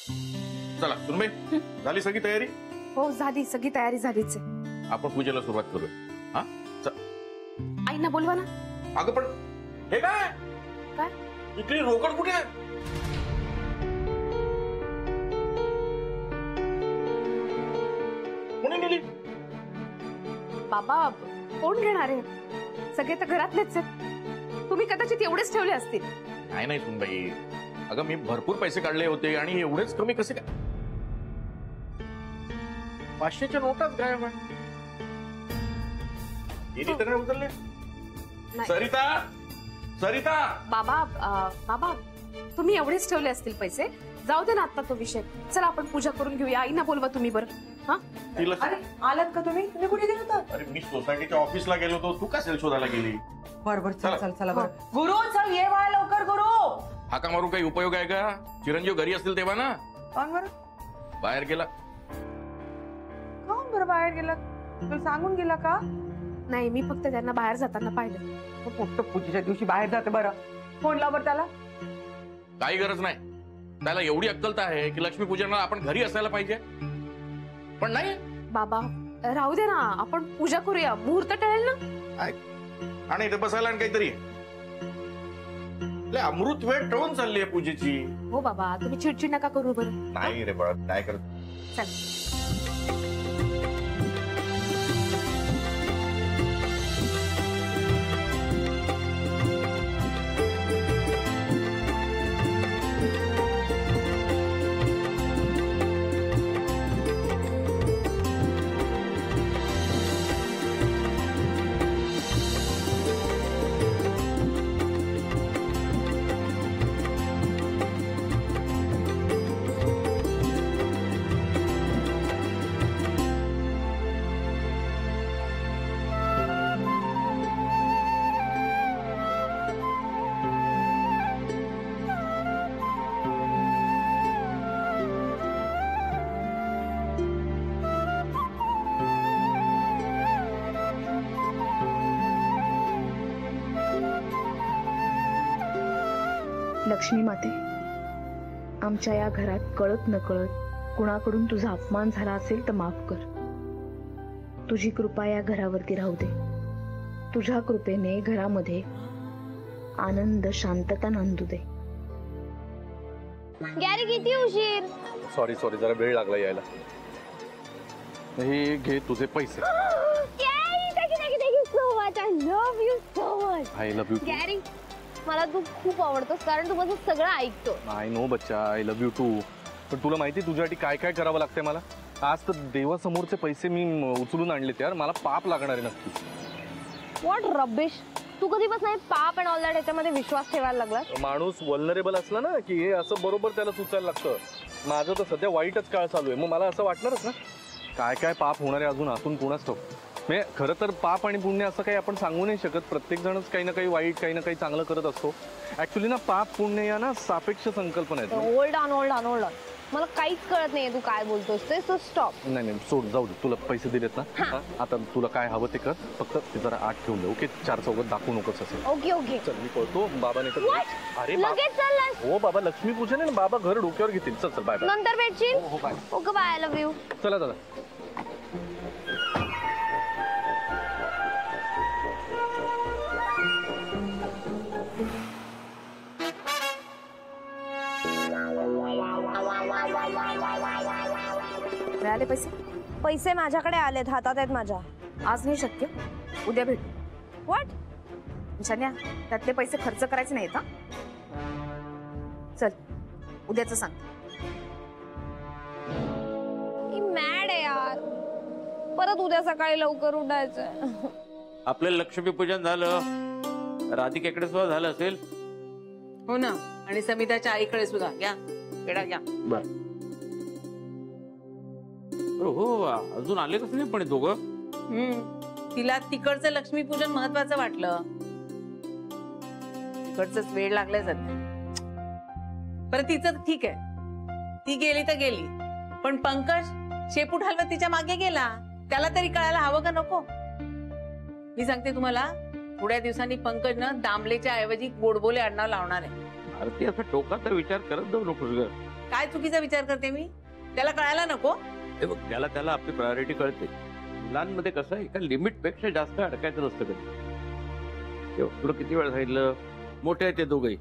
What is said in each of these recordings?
चला सुनबाई, झाली सगळी तयारी? हो झाली, सगळी तयारी झालीच आहे. आपण पूजेला सुरुवात करूया. आईना बोलवा ना. अगं पण हे काय काय? इकडे रोकड कुठे आहे? कोणी नेली? बाबा कोण घेणार आहे? सगळे तर घरातलेच आहेत. तुम्ही कदाचित एवढेच ठेवले असतील. नाही नाही सुनबाई, अगं मी भरपूर पैसे काढले होते आणि एवढेच कमी कसे काय? 500च्या नोटाच गायब आहे. तर नाही उचलले. सरिता, सरिता. बाबा बाबा तुम्ही एवढेच ठेवले असतील पैसे. जाऊ दे ना आता तो विषय. चला आपण पूजा करून घेऊया. आईना बोलवा तुम्ही बरं. हा अरे आलात का तुम्ही? तुम्ही कुठे गेला होता? अरे मी सोसायटीच्या ऑफिसला गेलो होतो. तू का सेल शोधायला गेली? बरोबर, चल चल चला बरं. गुरु चल ये बाय लवकर गुरु. हाका मारून काही उपयोग आहे का? चिरंजीव घरी असतील तेव्हा ना. कोण बरं? बाहेर गेला. कोण बरं बाहेर गेला? तू सांगून गेला का? नाही, मी फक्त त्यांना बाहेर जाताना पाहिलं. फक्त पूजेच्या दिवशी बाहेर जाते बरं. फोन लाव बरं त्याला. काही गरज नाही. त्याला एवढी अक्कलता आहे की लक्ष्मीपूजनाला आपण घरी असायला पाहिजे, पण नाही. बाबा राहू दे ना, आपण पूजा करूया. मुहूर्त टळेल ना. आणि इथे बसायला आणि काहीतरी अमृत वेळ टळून चालली आहे पूजेची. हो बाबा, तुम्ही चिडचिड नका करू बरं. नाही रे बाळा, काय करत. चल. लक्ष्मी माते, आमच्या या घरात कळत नकळत कुणाकडून तुझा अपमान झाला असेल तर माफ कर. तुझी कृपा या घरावरती राहू दे. तुझ्या कृपेने घरामध्ये आनंद शांतता नांदू दे. गॅरी किती उशीर? सॉरी सॉरी, जरा वेळ लागला यायला. हे घे तुझे पैसे. I love you Gary. मला तू खूप आवडतोस कारण तू माझं सगळं ऐकतो. आय नो बच्चा, आय लव्ह यू टू. पण तुला माहिती तुझ्यासाठी काय काय करावं लागतंय मला. आज तर देवासमोरचे पैसे मी उचलून आणलेत यार. मला पाप लागणार आहे नक्की. What rubbish. तू कधीपासून पाप अँड ऑल दॅट याच्यामध्ये विश्वास ठेवायला लागला? माणूस वल्नरेबल असला ना की हे असं बरोबर त्याला सुचायला लागतं. माझं तर सध्या वाईटच काळ चालू आहे, मग मला असं वाटणारच ना काय काय पाप होणार आहे अजून आतून कोणाच ठाऊक. म्हणजे खरं तर पाप आणि पुण्य असं काही आपण सांगू नाही शकत. प्रत्येक जणच काही ना काही वाईट काही ना काही चांगलं करत असतो. ऍक्च्युली ना पाप पुण्य या ना सापेक्ष संकल्पना आहेत. Hold on hold on hold on. मला काहीच कळत नाहीये तू काय बोलतोस ते. So stop. नाही नाही सोड, जाऊ दे. तुला पैसे दिलेत ना, आता तुला काय हवं ते कर. फक्त ते जरा आत ठेवून दे. ओके, 4 चौघात दाखवू नकोस असेल. ओके ओके चल मी पळतो. बाबाने तर अरे लगेच चाललास? हो बाबा, लक्ष्मी पूजन आहे ना, बाबा घर डोक्यावर घेतील. चल चल बाय बाय. नंतर भेटशील. हो bye. Okay bye. I love you. चला दादा. मिळाले पैसे? पैसे माझ्याकडे आलेत, हातात आहेत माझ्या. आज नाही शक्य, उद्या भेटू. व्हॉट? शन्या, त्यातले पैसे खर्च करायचे नाहीत. हा चल, उद्याच सांग. मॅड आहे यार. परत उद्या सकाळी लवकर उठायचंय. आपलं लक्ष्मीपूजन झालं, राधिकेकडे सुद्धा झालं असेल. हो ना, आणि समिताच्या आईकडे सुद्धा. या पेढा घ्या. बर. हो, अजून आले कसं नाही पण दोघं. तिला तिकडचं लक्ष्मीपूजन महत्वाचं वाटलं. तिकडचंच वेळ लागलाय सध्या. परत तिचं ठीक आहे, ती गेली तर गेली, पण पंकज शेपूट हलवत तिच्या मागे गेला. त्याला तरी कळायला हवं का नको? मी सांगते तुम्हाला, थोड्या दिवसांनी पंकजनं दामलेच्या ऐवजी गोडबोले आडनाव लावणार आहे. आरती असा टोकाचा विचार करत जाऊ नकोस ग. काय चुकीचा विचार करते मी? त्याला कळायला नको? हे बघ, त्याला आपली प्रायोरिटी कळते. मुलांमध्ये कसं एका लिमिट पेक्षा जास्त अडकायचं नसतं कधी. तुला किती वेळ सांगितलं, मोठे आहेत ते दोघेही,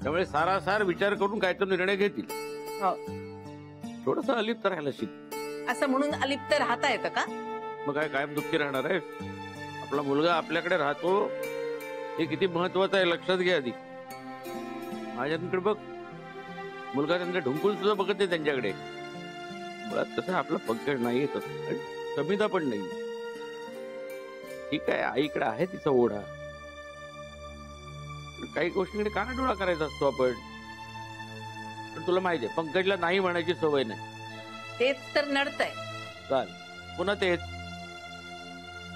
त्यामुळे सारासार विचार करून काय तर निर्णय घेतील. थोडस अलिप्त राहायला शिक. असं म्हणून अलिप्त राहता येतं का? मग काय कायम दुःखी राहणार आहे? आपला मुलगा आपल्याकडे राहतो हे किती महत्वाचं आहे लक्षात घ्या आधी. माझ्याकडे बघ, मुलगा त्यांना ढुंकून सुद्धा बघत नाही त्यांच्याकडे. मुळात कसं आपला पंकज नाही येत, कमीदा पण नाही. ठीक आहे, आईकडे आहे तिचा ओढा, काही गोष्टींकडे कानाडोळा करायचा असतो आपण. पण तुला माहिती आहे पंकजला नाही म्हणायची सवय नाही. तेच तर नडतंय. चाल पुन्हा तेच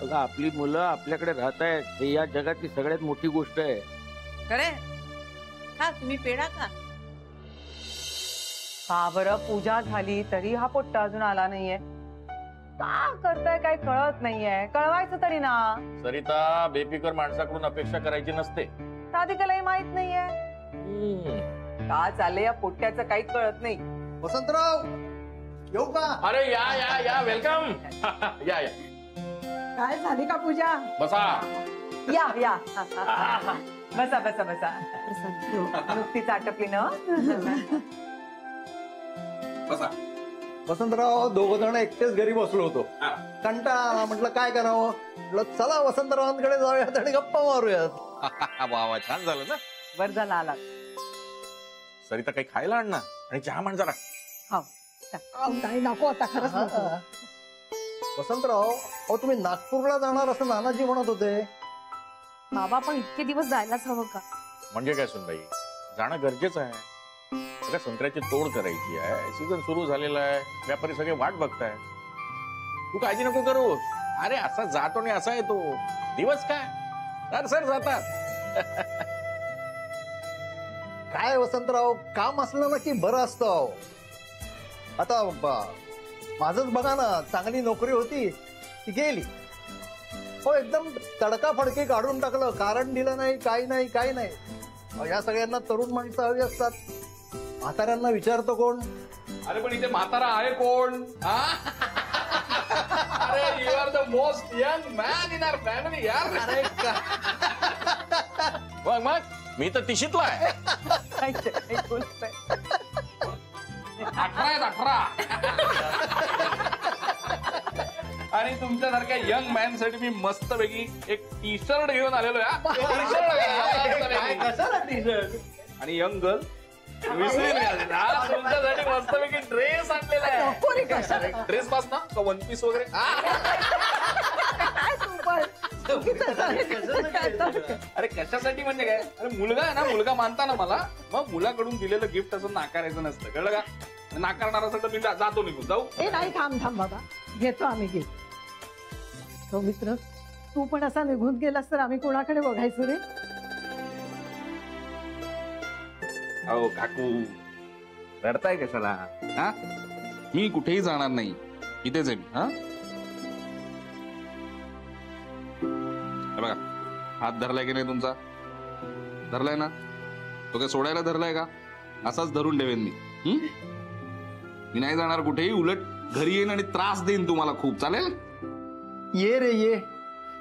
बघा, आपली मुलं आपल्याकडे राहत आहेत हे या जगातली सगळ्यात मोठी गोष्ट आहे. खरे हा तुम्ही पेढा का? का बरं पूजा झाली तरी हा पोट्टा अजून आला नाहीये? का करताय काय कळत नाहीये? कळवायचं तरी ना. सरिता, बेफिकर माणसाकडून अपेक्षा करायची नसते. राधिकालाही माहित नाहीये का चाललंय या पोट्ट्याचं, काही कळत नाही. वसंतराव येऊ का? अरे या या या, वेलकम. या या, काय झाली का पूजा? बसा. या या बसा बसा बसा. नुकतीच आटपली ना. बसा. वसंतराव दोघ जण एकटेच घरी बसलो होतो. कंटाळा, म्हटलं काय करावं, म्हटलं चला वसंतरावांकडे जाऊयात आणि गप्पा मारूयात. वा वा, छान झालं ना. बर झाला आला. सरिता काही खायला आण ना, आणि चहा मांड जरा. नाही नको आता, खरंच नको. वसंतराव, अहो तुम्ही नागपूरला जाणार असं नानाजी म्हणत होते. बाबा पण इतके दिवस जायलाच हवं का? म्हणजे काय सुनबाई, जाणं गरजेचं आहे. सगळ्या संत्र्याची तोड करायची आहे, सीझन सुरू झालेला आहे, व्यापारी सगळे वाट बघताय. तू काळजी नको करू. अरे असा जातो आणि असा येतो, दिवस काय सर जातात. काय वसंतराव, काम असलं ना की बरं असतं. आता माझंच बघा ना, चांगली नोकरी होती ती गेली. हो, एकदम तडकाफडकी काढून टाकलं, कारण दिलं नाही, काही नाही काही नाही. या सगळ्यांना तरुण माणसं हवी असतात. म्हाताऱ्यांना विचारतो कोण? अरे पण इथे म्हातारा आहे कोण? अरे you are the most young man in our family यार. मग मी तर तिशीतला आहे. 18 आहेत, 18. आणि तुमच्यासारख्या यंग मॅन साठी मी मस्तपैकी एक टी शर्ट घेऊन आलेलो आहे. आणि यंग गर्ल विसरून तुमच्यासाठी मस्तपैकी ड्रेस आणलेला आहे. ड्रेस पास ना का वन पीस वगैरे. अरे कशासाठी म्हणजे काय, अरे मुलगा आहे ना, मुलगा मानता ना मला, मग मुलाकडून दिलेलं गिफ्ट असं नाकारायचं नसतं, कळलं का? नाकारणार असेल तर मी जातो निघून. जाऊ? ए नाही, थांब थांब बाबा, घेतो आम्ही गिफ्ट. तो मित्र, तू पण असा निघून गेलास तर आम्ही कोणाकडे बघायचं रे? अहो काकू, रडताय कशाला? हा, मी कुठेही जाणार नाही, इथेच आहे मी. हा बघा, हात धरलाय की नाही तुमचा? धरलाय ना? तो काय सोडायला धरलाय का? असाच धरून ठेवेन मी. मी नाही जाणार कुठेही, उलट घरी येईन आणि त्रास देईन तुम्हाला खूप. चालेल? ये रे ये,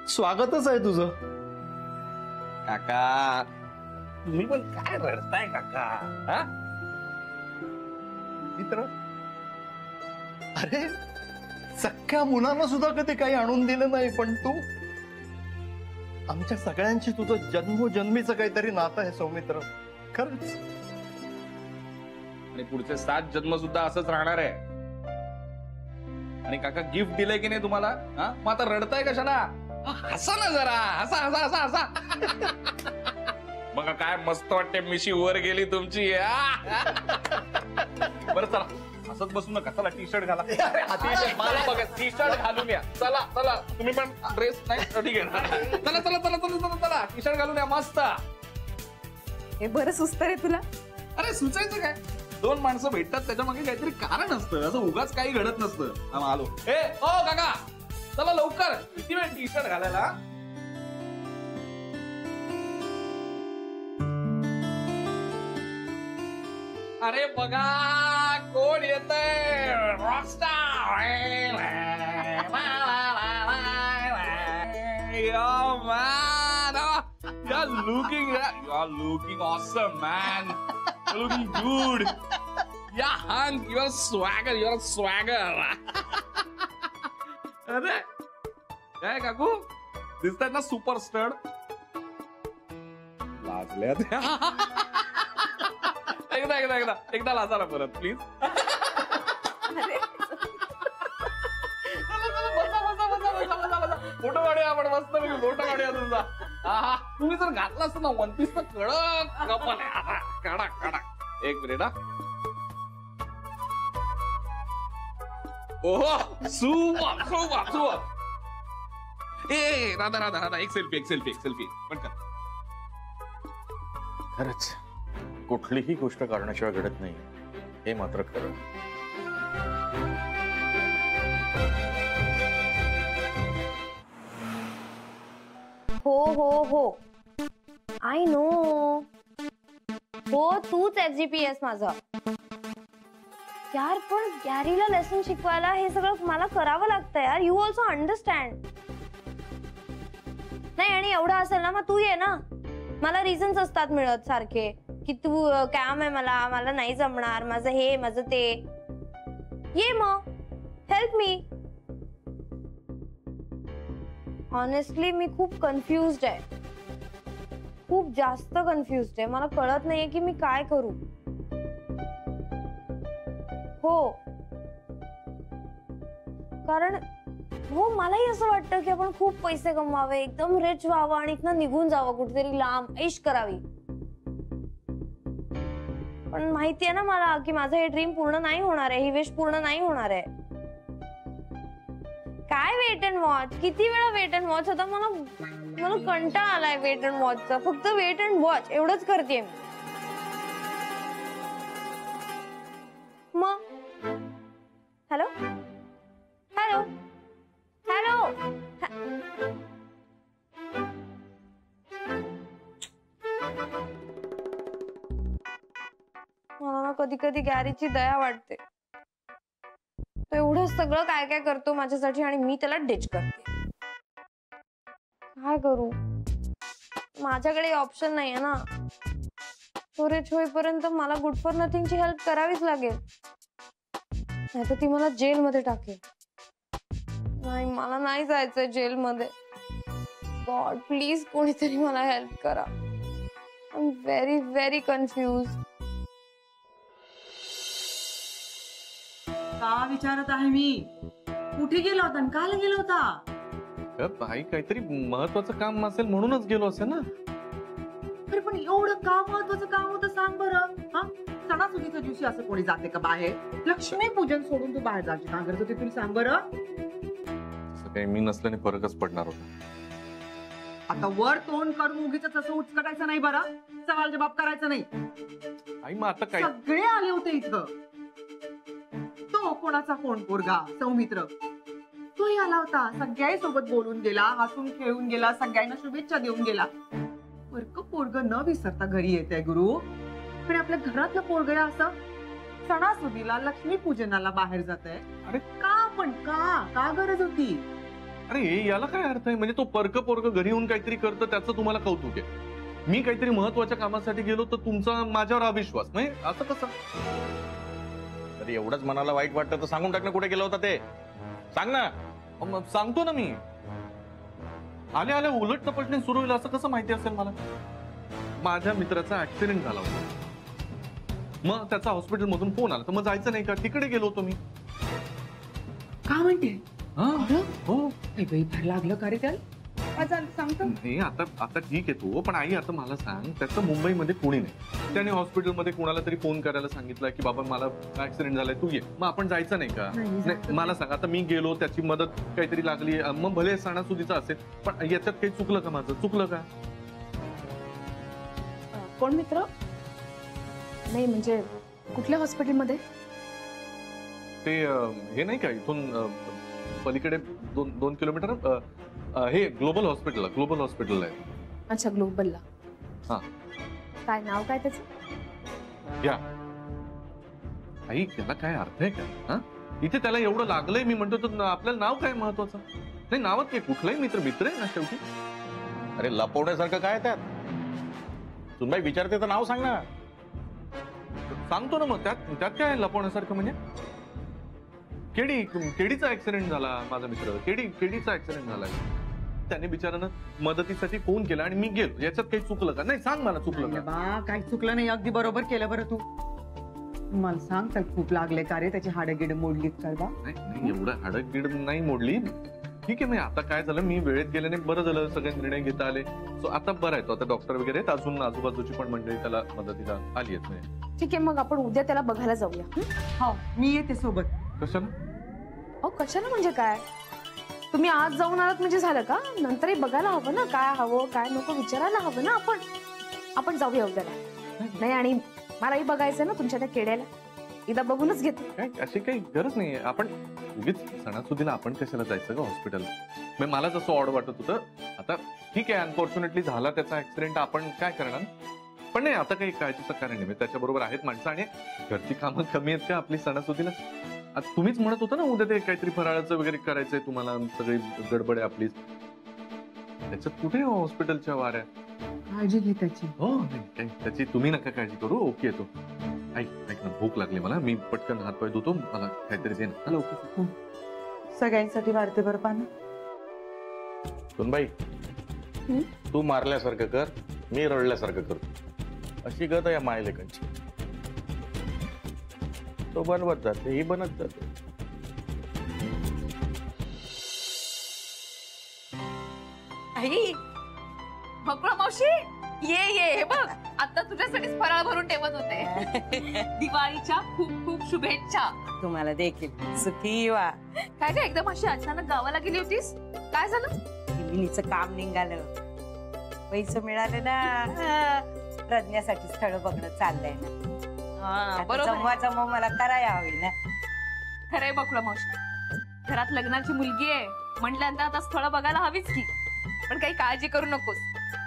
स्वागतच आहे तुझं. काका तुम्ही पण काय रडताय काका? हा, मित्र, अरे सख्या मुलांना सुद्धा कधी काही आणून दिलं नाही, पण तू, आमच्या सगळ्यांची तुझं जन्मोजन्मीचं काहीतरी नातं आहे सौमित्र, खरंच. आणि पुढचे 7 जन्म सुद्धा असंच राहणार आहे. आणि काका गिफ्ट दिलंय की नाही तुम्हाला? हा, मग आता रडताय कशाला? हसा ना जरा, हसा हसा हसा हसा. बघा काय मस्त वाटते, मिशी वर गेली तुमची. बरं चला, असंच बसू नका, चला टी शर्ट घाला. बघा टी शर्ट घालून या. चला चला, तुम्ही पण ड्रेस नाही ठीक आहे. चला चला चला चला चला, टी शर्ट घालून या मस्त. हे बरं सुचत रे तुला. अरे सुचायचं काय, 2 माणसं भेटतात त्याच्या मागे काहीतरी कारण असतं, असं उगाच काही घडत नसतं. आलो. ए ओ काका, चला लवकर, किती वेळ टी शर्ट घालायला? अरे बघा कोण येतंय Rockstar you are looking awesome man you're looking good yeah Hank you're a swagger अरे काय काकू दिसतात ना सुपर स्टार लाजल्यात एकदा लाजा ना परत प्लीज फोटो काढूया आपण मस्त फोटो काढूया तुमचा तुम्ही जर घातला असतं ना वन पीस तर कडक कपल आहे काढा एक मिनिट ओहो सुपर ए राधा एक सेल्फी पण कर खरंच कुठलीही गोष्ट करण्याशिवाय घडत नाही हे मात्र खरं हो आय नो हो तूच SGPS माझा यार पण गॅरीला लेसन शिकवायला हे सगळं मला करावं लागतं यार यू ऑल्सो अंडरस्टँड नाही आणि एवढं असेल ना मग तू ये ना मला रिझन्स असतात मिळत सारखे की तू काम आहे मला नाही जमणार माझं हे माझं ते ये मग हेल्प मी ऑनेस्टली मी खूप कन्फ्युज्ड आहे खूप जास्त कन्फ्युज्ड आहे मला कळत नाहीये की मी काय करू हो कारण हो मलाही असं वाटतं की आपण खूप पैसे कमवावे एकदम रिच व्हावं आणि इथनं निघून जावं कुठेतरी लांब ऐश करावी पण माहितीये ना मला की माझं हे ड्रीम पूर्ण नाही होणार आहे ही विश पूर्ण नाही होणार आहे काय वेट अँड वॉच किती वेळा वेट अँड वॉच होता मला कंटाळा आलाय वेट अँड वॉचचा फक्त वेट अँड वॉच एवढंच करते मग हॅलो हॅलो हॅलो मला कधी कधी गॅरीची दया वाटते तो एवढं सगळं काय काय करतो माझ्यासाठी आणि मी त्याला डिच करते काय करू माझ्याकडे ऑप्शन नाहीये ना तो रिच होईपर्यंत मला गुड फॉर नथिंगची हेल्प करावीच लागेल नाहीतर ती मला जेलमध्ये टाकेल नाही मला नाही जायचंय जेलमध्ये गॉड प्लीज कोणीतरी मला हेल्प करा I am very very confuse का विचारत आहे मी कुठे गेला होता आणि काल गेला होता ताई काहीतरी महत्वाचं काम असेल म्हणूनच गेलो असेल ना अरे पण एवढं का महत्वाचं काम होतं सांग बरं हा सणासुदीच्या दिवशी असं कोणी जाते का बाहेर लक्ष्मी पूजन सोडून तू बाहेर जायची का गरज होती तुला सांग बरं काही मी नसल्याने फरकच पडणार होता आता वर तोंड करून उगीच असं उचकटायचं नाही बरं सवाल जबाब करायचं नाही आई मग आता काय सगळे आले होते इथं तो कोणाचा कोण पोरगा सौमित्र तोही आला होता सगळ्याही सोबत बोलून गेला हसून खेळून गेला सगळ्यांना शुभेच्छा देऊन गेला पोरग न विसरता घरी येते गुरु पण आपल्या घरातलं पोरग असं सणासुदीला लक्ष्मी पूजनाला बाहेर जात आहे अरे का पण का गरज होती अरे याला काय अर्थ आहे म्हणजे तो पोरग घरी येऊन काहीतरी करतं त्याचं तुम्हाला कौतुक आहे मी काहीतरी महत्वाच्या कामासाठी गेलो तर तुमचा माझ्यावर अविश्वास नाही असं कसं तरी एवढंच मनाला वाईट वाटतं तर सांगून टाकणं कुठे गेलं होतं ते सांग ना सांगतो ना मी आल्या उलट तपासणी सुरू होईल असं कसं माहिती असेल मला माझ्या मित्राचा ऍक्सिडेंट झाला होता मग त्याचा हॉस्पिटल मधून फोन आला तर मग जायचं नाही का तिकडे गेलो होतो मी का म्हणते हो लागलं का रे त्याला सांगतो नाही आता ठीक आहे तू पण आई आता मला सांग त्याचं मुंबईमध्ये कोणी नाही त्याने हॉस्पिटलमध्ये कोणाला तरी फोन करायला सांगितलं की बाबा मला ऍक्सिडेंट झालाय तू ये मग आपण जायचं नाही का नाही मला सांग आता मी गेलो त्याची मदत काहीतरी लागली मग भले सणासुदीचा असेल पण याच्यात काही चुकलं का माझं चुकलं का कोण मित्र नाही म्हणजे कुठल्या हॉस्पिटलमध्ये ते हे नाही का इथून पलीकडे 2 किलोमीटर हे ग्लोबल हॉस्पिटल आहे अच्छा ग्लोबलला हा काय नाव काय त्याचं या आई त्याला काय अर्थ आहे का? हा इथे त्याला एवढं लागलंय, मी म्हणतो तर आपल्याला नाव काय महत्वाचं? नाही नावात काय, कुठलाही मित्र मित्र आहे ना शेवटी. अरे लपवण्यासारखं काय त्यात? सुनबाई विचारते तर नाव सांग ना. सांगतो ना मग, त्यात काय आहे लपवण्यासारखं? म्हणजे केडीचा ऍक्सिडेंट झाला, माझा मित्र केडीचा ऍक्सिडेंट झालाय. त्याने बिचारानं मदतीसाठी फोन केला आणि मी गेलो. याच्यात काही चुकलं का? नाही सांग मला, चुकलं का? बा काही चुकलं नाही, अगदी बरोबर केलं बरं तू. मला सांग, तर खूप लागले का रे? त्याची हाडगिड मोडलीत काय बा? नाही एवढं हाडगिड नाही मोडली. ठीक आहे, मग आता काय झालं, मी वेळेत गेल्याने बरं झालं, सगळे निर्णय घेता आले. सो आता बरं आहे तो. आता डॉक्टर वगैरे आहेत, अजून आजूबाजूची पण मंडळी त्याला मदतीला आली आहेत. म्हणजे ठीक आहे, मग आपण उद्या त्याला बघायला जाऊया. हो मी येते सोबत. कशाला? अहो कशाला म्हणजे काय? तुम्ही आज जाऊन आलात म्हणजे झालं का? नंतरही बघायला हवं ना, काय हवं काय नको विचारायला हवं ना. आपण जाऊया उद्याला. नाही आणि मलाही बघायचं ना तुमच्या त्या केड्याला. एकदा बघूनच घेते. काय अशी काही गरज नाहीये. आपण उगीच सणासुदीला आपण कशाला जायचं का हॉस्पिटल? मग मला जसं ऑड वाटत होतं. आता ठीक आहे, अनफॉर्च्युनेटली झाला त्याचा ऍक्सिडेंट, आपण काय करणार? पण नाही, आता काही काळजीचं कारण नाही. त्याच्याबरोबर आहेत माणसं आणि घरची कामं कमी आहेत का आपली सणासुदीला? आता तुम्हीच म्हणत होता ना उद्या ते काहीतरी फराळाचं वगैरे करायचंय तुम्हाला, सगळी गडबड आहे आपली. त्याच्यात कुठे हॉस्पिटलच्या वाऱ्या? काळजी घे त्याची. हो नाही, त्याची तुम्ही नका काळजी करू. ओके येतो. ऐक ना, भूक लागली मला, मी पटकन हात पाय धुतो, मला काहीतरी दे ना. लवकर सगळ्यांसाठी वाढते बरं पानं. सुनबाई तू मारल्यासारखं कर, मी रडल्यासारखं करतो. अशी गत या मायलेकांची. तो बनवत जाते, ही बनत जाते. आई बकुळा मावशी ये हे बघ, आता तुझ्यासाठीच फराळ भरून ठेवत होते. दिवाळीच्या खूप खूप शुभेच्छा. तुम्हाला देखील सुखी वा. काय काय एकदम अशी अचानक गावाला गेली होतीस? काय झालं? जमिनीचं काम निघालं, पैसे मिळाले ना, प्रज्ञासाठी स्थळ बघणं चाललंय ना. जमवा मला करायला हवी ना. खरंय बकुळा मावशी, घरात लग्नाची मुलगी आहे म्हटल्यानंतर आता स्थळ बघायला हवीच की. पण काही काळजी करू नकोस,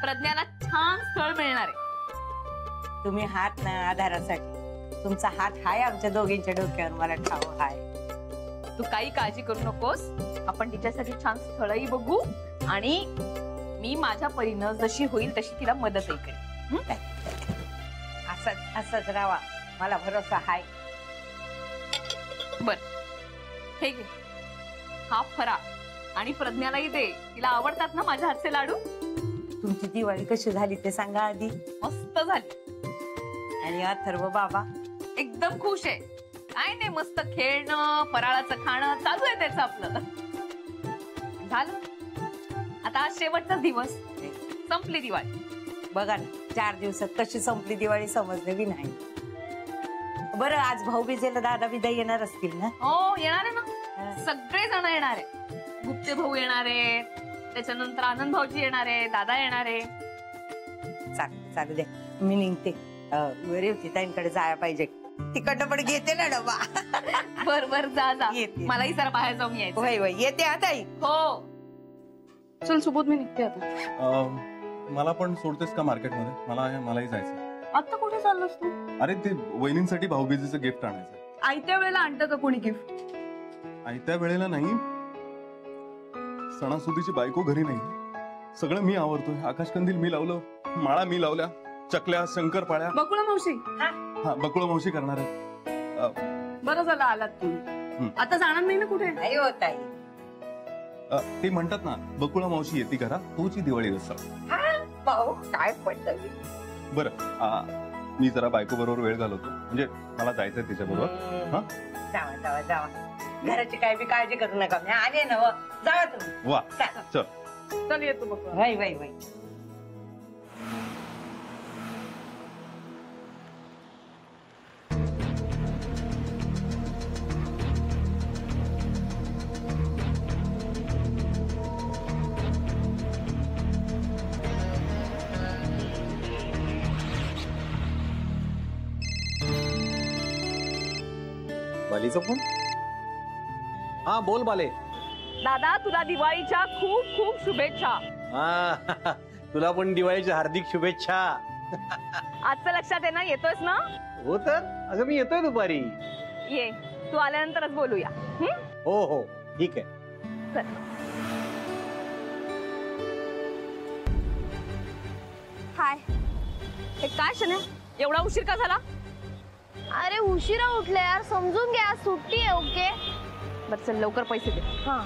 प्रज्ञाला छान स्थळ मिळणार आहे. तुम्ही हात ना आधारासाठी. तुमचा हात हाय आमच्या दोघींच्या डोक्यावर, मला ठाव हाय. तू काही काळजी करू नकोस, आपण तिच्यासाठी छान स्थळही बघू आणि मी माझ्या परीनं जशी होईल तशी तिला मदतही करेन. असंच राहा, मला भरोसा हाय. बर हे घे, हा फराळ आणि प्रज्ञालाही दे, तिला आवडतात ना माझ्या हातचे लाडू. तुमची दिवाळी कशी झाली ते सांगा आधी. मस्त झाली. आणि अथर्व बाबा एकदम खुश आहे. काय नाही, मस्त खेळणं, फराळाचं खाणं चालू आहे त्याचं आपलं. झालं आता, आज शेवटचा दिवस, संपली दिवाळी. बघा ना, 4 दिवसात कशी संपली दिवाळी समजले बी नाही. बरं, आज भाऊबीजेला दादा बिदा येणार असतील ना? हो येणार आहे ना, सगळे जण येणार आहे. गुप्ते भाऊ येणार आहे, त्याच्यानंतर आनंद भाऊजी येणार आहे, दादा येणार आहे. चालू द्या, मी निघते. रेवती ताईंकडे जायला पाहिजे, तिकडनं पण घेते ना डबा. बर बर जा जा, येते. मलाही जरा बाहेर जाऊन यायचं. होय होय, येते आता ताई. हो चल सुबोध, मी निघते आता. मला पण सोडतेस का मार्केटमध्ये? मलाही जायचं. आता कुठे चाललोस तू? अरे ते वहिनींसाठी भाऊबीजेचं गिफ्ट आणायचं. आयत्या वेळेला आणतं का कोणी गिफ्ट? आयत्या वेळेला नाही, सणासुदीची बायको घरी नाही, सगळं मी आवरतोय. आकाशकंदील मी लावलं, माळा मी लावल्या, चकल्या, शंकरपाळ्या. बकुळा मावशी. हा, बकुळा मावशी करणार आहे. बरं झालं आलात तुम्ही. आता जाणार नाही ना कुठे? नाही होत आई. ते म्हणतात ना, बकुळा मावशी येते घरात, तोची दिवाळी असतात. भाऊ काय पडतं. बरं, मी जरा बायको बरोबर वेळ घालवतो, म्हणजे मला जायचंय तिच्या बरोबर. जावा घराची काय बी काळजी करू नका, मी आले ना. जावा तुम्ही. वा, चल चल येतो बघ. वय वय वय. बालीचा फोन? हा बोल बाले. दादा, तुला दिवाळीच्या खूप खूप शुभेच्छा. हा, तुला पण दिवाळीच्या हार्दिक शुभेच्छा. आजचं लक्षात आहे ना? येतोयस ना? हो तर, अगं मी येतोय दुपारी. ये तू आल्यानंतरच बोलूया. हो हो ठीक आहे. चल. हाय. हे काय शने एवढा उशीर का झाला? अरे उशिरा उठले यार, समजून घ्या, सुट्टी आहे. ओके बरं चल लवकर पैसे दे. हा